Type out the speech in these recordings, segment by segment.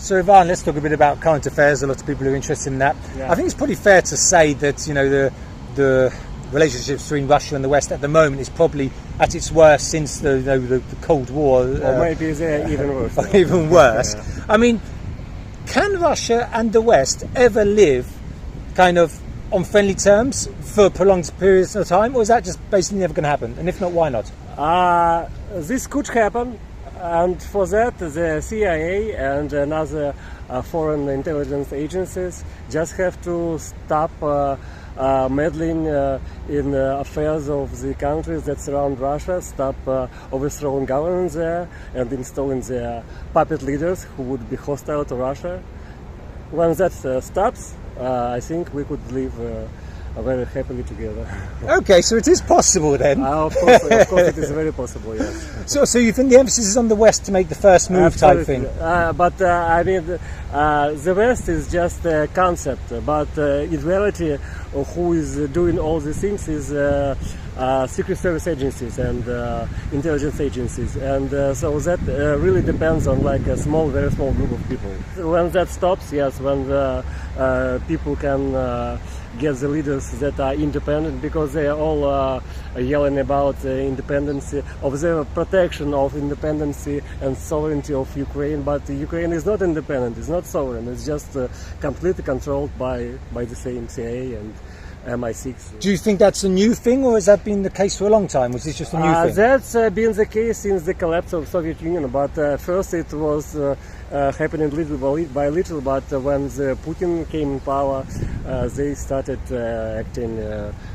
So Ivan, let's talk a bit about current affairs. A lot of people are interested in that. Yeah. I think it's pretty fair to say that the relationships between Russia and the West at the moment is probably at its worst since the Cold War. Or maybe they're even worse. Or even worse. Yeah. I mean, can Russia and the West ever live kind of on friendly terms for prolonged periods of time, or is that just basically never going to happen? And if not, why not? This could happen, and for that the CIA and other foreign intelligence agencies just have to stop meddling in affairs of the countries that surround Russia, stop overthrowing governments there and installing their puppet leaders who would be hostile to Russia. When that stops, I think we could live very happily together. Okay, so it is possible then. Of course, it is very possible, yes. So you think the emphasis is on the West to make the first move type thing? But I mean, the West is just a concept, but in reality, who is doing all these things is secret service agencies and intelligence agencies, and so that really depends on like a very small group of people. When that stops, yes, when people can get the leaders that are independent, because they are all yelling about the independence of the protection of independence and sovereignty of Ukraine, but Ukraine is not independent, it's not sovereign, it's just completely controlled by the same CIA and MI6. Do you think that's a new thing, or has that been the case for a long time? Was this just a new thing? That's been the case since the collapse of Soviet Union, but first it was happening little by little, but when Putin came in power, they started acting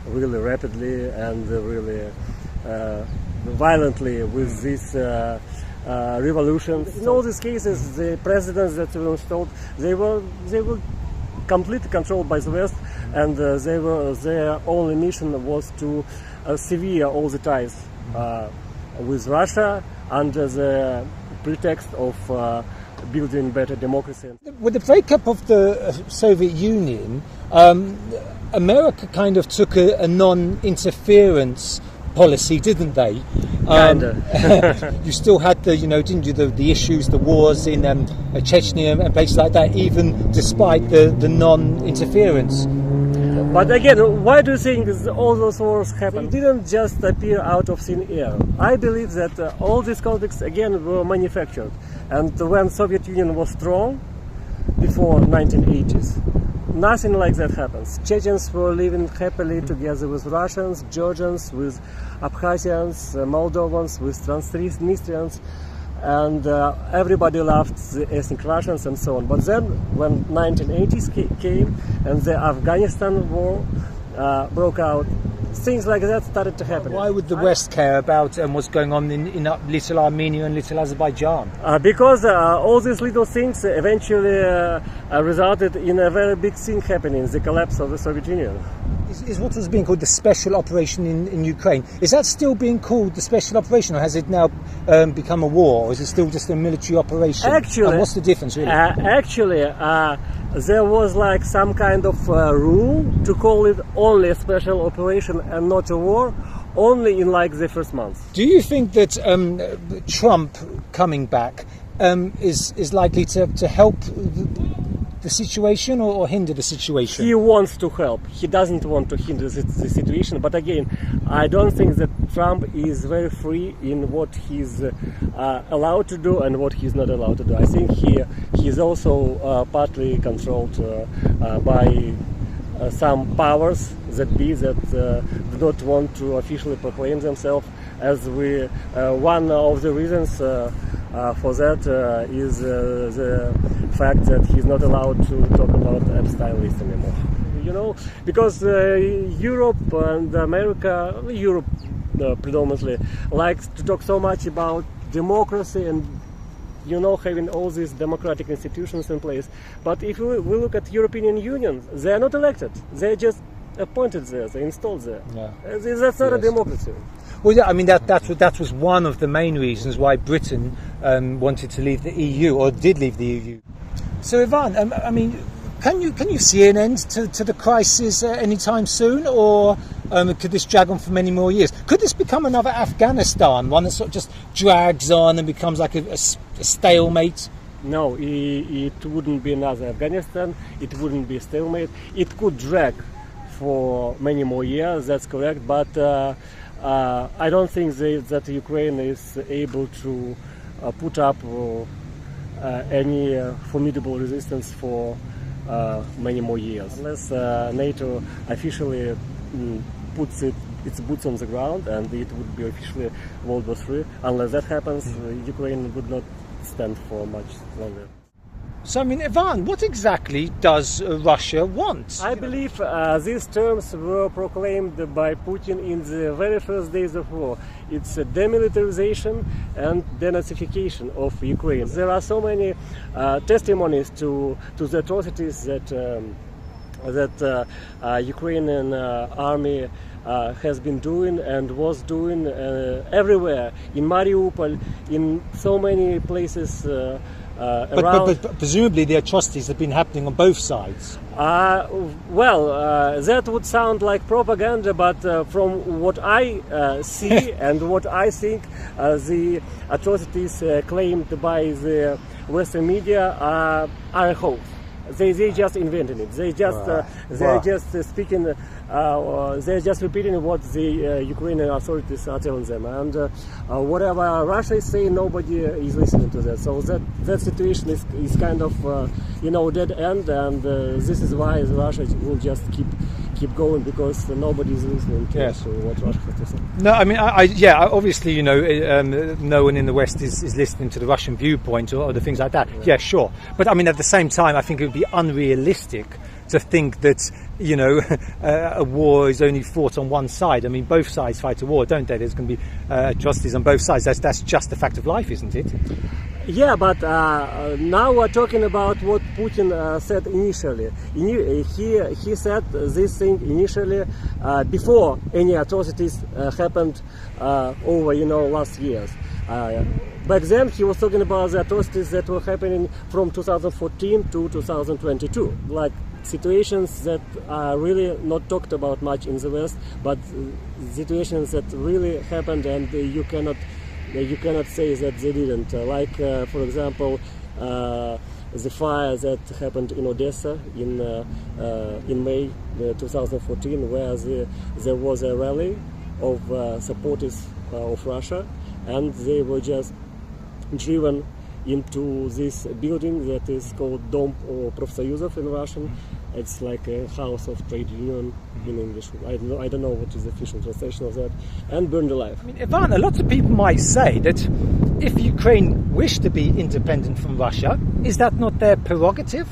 really rapidly and really violently with these revolutions. In all these cases, the presidents that were installed, they were completely controlled by the West, and their only mission was to sever all the ties with Russia under the pretext of building better democracy. With the breakup of the Soviet Union, America kind of took a non-interference policy, didn't they? You still had didn't you, the issues, the wars in Chechnya and places like that, even despite the non-interference. But again, why do you think all those wars happened? They didn't just appear out of thin air. I believe that all these conflicts again were manufactured. And when Soviet Union was strong, before 1980s, nothing like that happens. Chechens were living happily together with Russians, Georgians, with Abkhazians, Moldovans, with Transnistrians, and everybody loved the ethnic Russians and so on. But then, when 1980s came and the Afghanistan war broke out, things like that started to happen. Why would the West care about what's going on in little Armenia and little Azerbaijan? Because all these little things eventually resulted in a very big thing happening, the collapse of the Soviet Union. Is what was being called the special operation in Ukraine, is that still being called the special operation, or has it now become a war, or is it still just a military operation? Actually, and what's the difference really? There was like some kind of rule to call it only a special operation and not a war, only in like the first month. Do you think that Trump coming back is likely to help the situation or hinder the situation? He wants to help. He doesn't want to hinder the situation. But again, I don't think that Trump is very free in what he's allowed to do and what he's not allowed to do. I think he's also partly controlled by some powers that do not want to officially proclaim themselves as one of the reasons for that is the fact that he's not allowed to talk about Epstein list anymore. You know, because Europe and America, Europe predominantly, likes to talk so much about democracy and having all these democratic institutions in place. But if we look at European Union, they are not elected. They're just appointed there, they installed there. Yeah. That's not a democracy. Well, yeah, I mean that was one of the main reasons why Britain wanted to leave the EU, or did leave the EU. So Ivan, I mean, can you see an end to the crisis anytime soon, or could this drag on for many more years? Could this become another Afghanistan, one that sort of just drags on and becomes like a stalemate? No, it wouldn't be another Afghanistan. It wouldn't be stalemate. It could drag for many more years. That's correct, but I don't think that Ukraine is able to put up any formidable resistance for many more years, unless NATO officially puts its boots on the ground, and it would be officially World War III. Unless that happens, Ukraine would not stand for much longer. So, I mean, Ivan, what exactly does Russia want? I believe these terms were proclaimed by Putin in the very first days of war. It's a demilitarization and denazification of Ukraine. There are so many testimonies to the atrocities that Ukrainian army has been doing and was doing everywhere, in Mariupol, in so many places around. But presumably the atrocities have been happening on both sides. That would sound like propaganda, but from what I see and what I think, the atrocities claimed by the Western media are a hoax. They just invented it. They are just speaking. They're just repeating what the Ukrainian authorities are telling them, and whatever Russia is saying, nobody is listening to that. So that situation is kind of dead end, and this is why Russia will just keep going, because nobody is listening to what Russia has to say. No, I mean, obviously, no one in the West is listening to the Russian viewpoint or the things like that. Yeah, sure. But I mean, at the same time, I think it would be unrealistic to think that, a war is only fought on one side. I mean, both sides fight a war, don't they? There's going to be atrocities on both sides. That's just the fact of life, isn't it? Yeah, but now we're talking about what Putin said initially. He said this thing initially before any atrocities happened over last years. Back then he was talking about the atrocities that were happening from 2014 to 2022, like situations that are really not talked about much in the West, but situations that really happened, and you cannot say that they didn't. Like, for example, the fire that happened in Odessa in May 2014, where there was a rally of supporters of Russia, and they were just driven into this building that is called Dom Profsoyuzov in Russian. It's like a house of trade union in English. I don't know what is the official translation of that, and burned alive. I mean, Ivan, a lot of people might say that if Ukraine wished to be independent from Russia, is that not their prerogative?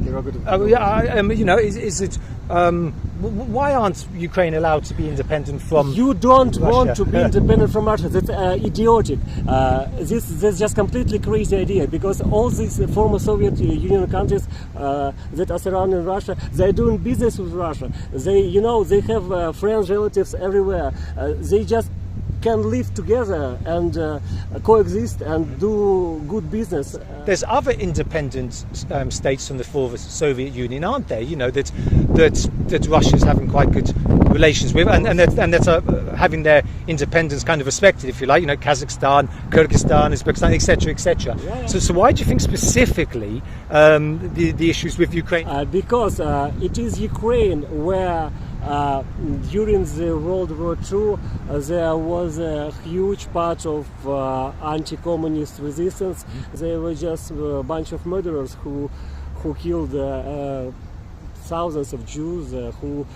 Is it? Why aren't Ukraine allowed to be independent from? You don't Russia? Want to be independent from Russia. That's idiotic. That's just completely crazy idea, because all these former Soviet Union countries that are surrounding Russia, they're doing business with Russia. They have friends, relatives everywhere. They just can live together and coexist and do good business. There's other independent states from the former Soviet Union, aren't there? That Russia's having quite good relations with, and that having their independence kind of respected, if you like. Kazakhstan, Kyrgyzstan, Uzbekistan, etc., etc. Yeah. So why do you think specifically the issues with Ukraine? Because it is Ukraine where. During the World War II, there was a huge part of anti-communist resistance. They were just a bunch of murderers who killed thousands of Jews who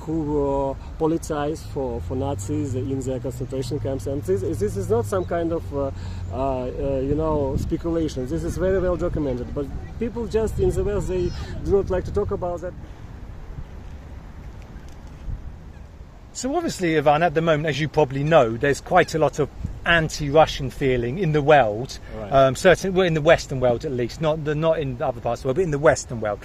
were politicized for Nazis in their concentration camps. And this is not some kind of speculation. This is very well documented. But people just in the West, they do not like to talk about that. So obviously, Ivan, at the moment, as you probably know, there's quite a lot of anti-Russian feeling in the world. Right. Certainly, in the Western world at least, not in other parts of the world, but in the Western world.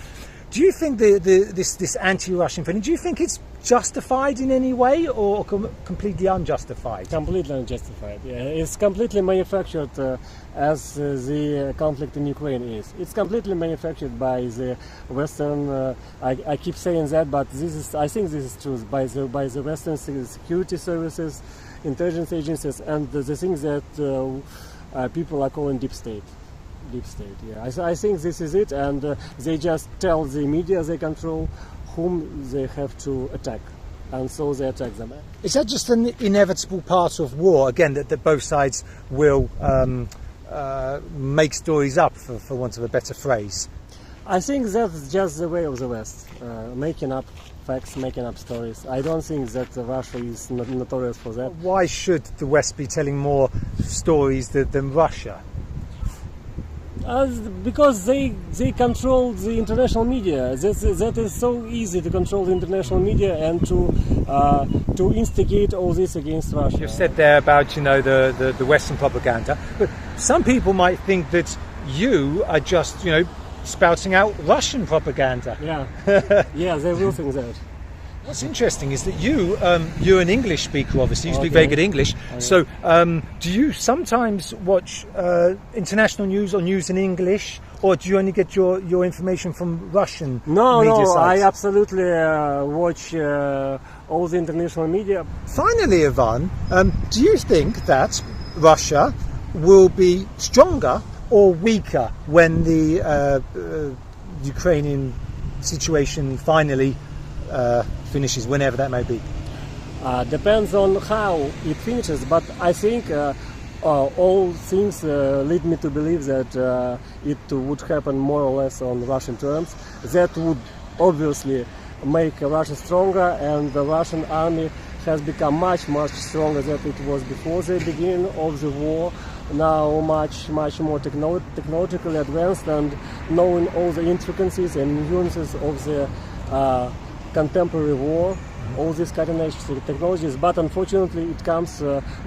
Do you think this anti-Russian feeling, do you think it's justified in any way, or completely unjustified? Completely unjustified, yeah. It's completely manufactured as the conflict in Ukraine is. It's completely manufactured by the Western, I keep saying that, but I think this is true, by the Western security services, intelligence agencies, and the things that people are calling deep state. deep state. Yeah, I think this is it, and they just tell the media they control whom they have to attack, and so they attack them. Is that just an inevitable part of war? Again, that both sides will make stories up, for want of a better phrase. I think that's just the way of the West, making up facts, making up stories. I don't think that Russia is notorious for that. Why should the West be telling more stories than Russia? Because they control the international media. That is so easy to control the international media and to instigate all this against Russia. You've said there about the Western propaganda, but some people might think that you are just spouting out Russian propaganda. Yeah, yeah, they will think that. What's interesting is that you're an English speaker, obviously. You speak very good English. Okay. So, do you sometimes watch international news or news in English, or do you only get your information from Russian media sites? I absolutely watch all the international media. Finally, Ivan, do you think that Russia will be stronger or weaker when the Ukrainian situation finally finishes, whenever that may be? Depends on how it finishes, but I think all things lead me to believe that it would happen more or less on Russian terms. That would obviously make Russia stronger, and the Russian army has become much stronger than it was before the beginning of the war. Now much more technologically advanced and knowing all the intricacies and nuances of the contemporary war, all these cutting-edge technologies, but unfortunately it comes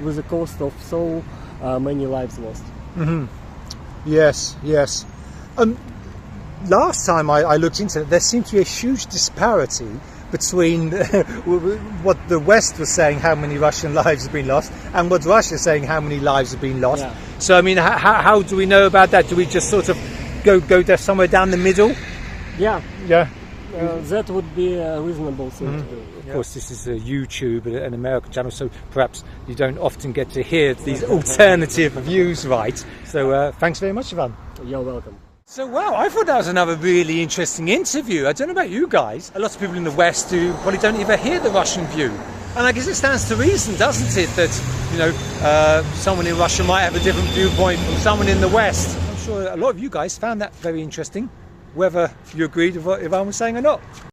with the cost of so many lives lost. Mm-hmm. Yes. Last time I looked into it, there seemed to be a huge disparity between what the West was saying, how many Russian lives have been lost, and what Russia is saying, how many lives have been lost. Yeah. So, I mean, how do we know about that? Do we just sort of go there somewhere down the middle? Yeah. Yeah. That would be a reasonable thing to do. Of course, this is a YouTube, an American channel, so perhaps you don't often get to hear these alternative views, right? So thanks very much, Ivan. You're welcome. So, wow, I thought that was another really interesting interview. I don't know about you guys. A lot of people in the West who probably don't even hear the Russian view. And I guess it stands to reason, doesn't it, that, someone in Russia might have a different viewpoint from someone in the West. I'm sure a lot of you guys found that very interesting, whether you agreed with what Ivan was saying or not.